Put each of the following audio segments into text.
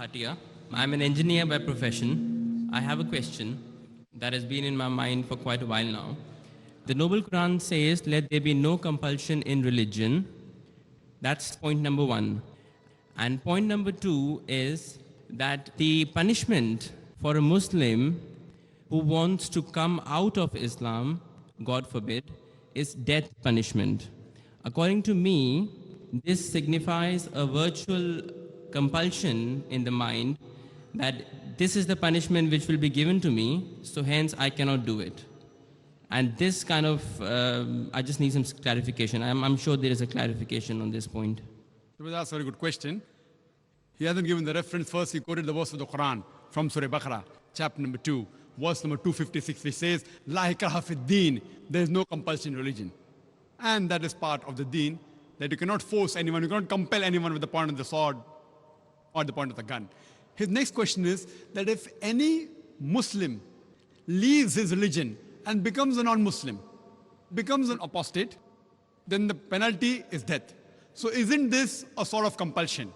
Bhatia. I'm an engineer by profession. I have a question that has been in my mind for quite a while now. The Noble Quran says, let there be no compulsion in religion. That's point number one. And point number two is that the punishment for a Muslim who wants to come out of Islam, God forbid, is death punishment. According to me, this signifies a virtual compulsion in the mind that this is the punishment which will be given to me, so hence I cannot do it. And this kind of, I just need some clarification. I'm sure there is a clarification on this point. That's a very good question. He hasn't given the reference. First, he quoted the verse of the Quran from Surah Baqarah, chapter number 2, verse number 256, which says, La ikraha fid deen, there is no compulsion in religion. And that is part of the deen, that you cannot force anyone, you cannot compel anyone with the point of the sword or the point of the gun. His next question is that if any Muslim leaves his religion and becomes a non-Muslim, becomes an apostate, then the penalty is death. So isn't this a sort of compulsion?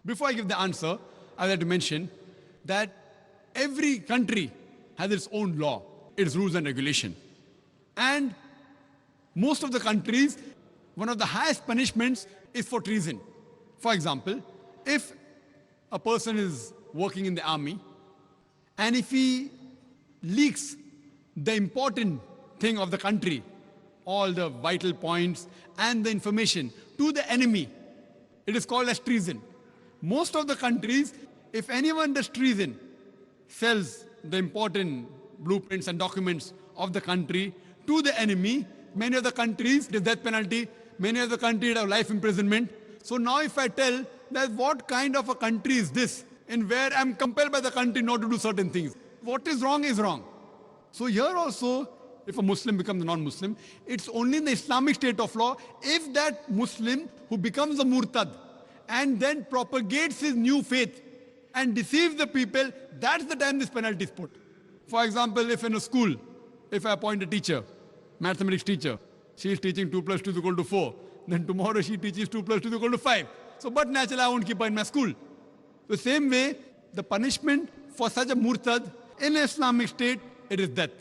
Before I give the answer, I'd like to mention that every country has its own law, its rules and regulation. And most of the countries, one of the highest punishments is for treason. For example, if a person is working in the army, and if he leaks the important thing of the country, all the vital points and the information to the enemy, it is called as treason. Most of the countries, if anyone does treason, sells the important blueprints and documents of the country to the enemy, many of the countries, the death penalty, many of the countries have life imprisonment. So now if I tell that what kind of a country is this, in where I'm compelled by the country not to do certain things, what is wrong is wrong. So here also, if a Muslim becomes a non-Muslim, it's only in the Islamic state of law if that Muslim who becomes a murtad and then propagates his new faith and deceives the people, that's the time this penalty is put. For example, if in a school, if I appoint a teacher, mathematics teacher, she is teaching 2 plus 2 is equal to 4, then tomorrow she teaches 2 plus 2 is equal to 5. So, but naturally I won't keep her in my school. The same way, the punishment for such a murtad in Islamic state, it is death.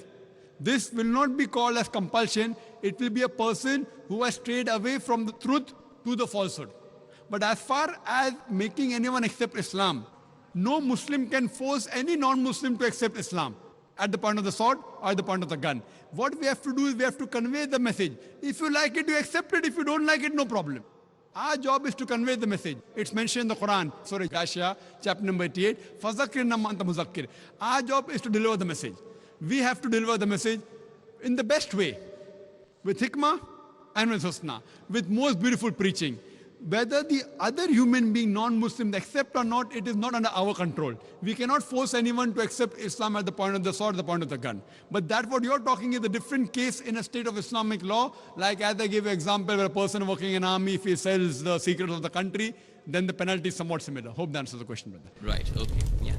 This will not be called as compulsion. It will be a person who has strayed away from the truth to the falsehood. But as far as making anyone accept Islam, no Muslim can force any non-Muslim to accept Islam at the point of the sword or at the point of the gun. What we have to do is we have to convey the message. If you like it, you accept it. If you don't like it, no problem. Our job is to convey the message. It's mentioned in the Quran, Surah Ghashiyah, chapter number 88, فَذَكِّرْ نَمَّا أَنْتَ مُذَكِّرْ. Our job is to deliver the message. We have to deliver the message in the best way, with hikmah and with husna, with most beautiful preaching. Whether the other human being, non-Muslims, accept or not, it is not under our control. We cannot force anyone to accept Islam at the point of the sword, the point of the gun. But that what you're talking is a different case in a state of Islamic law. Like as I gave an example where a person working in an army, if he sells the secrets of the country, then the penalty is somewhat similar. Hope that answers the question, brother. Right, okay, yeah.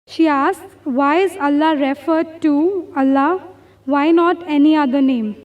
She asked, why is Allah referred to Allah? Why not any other name?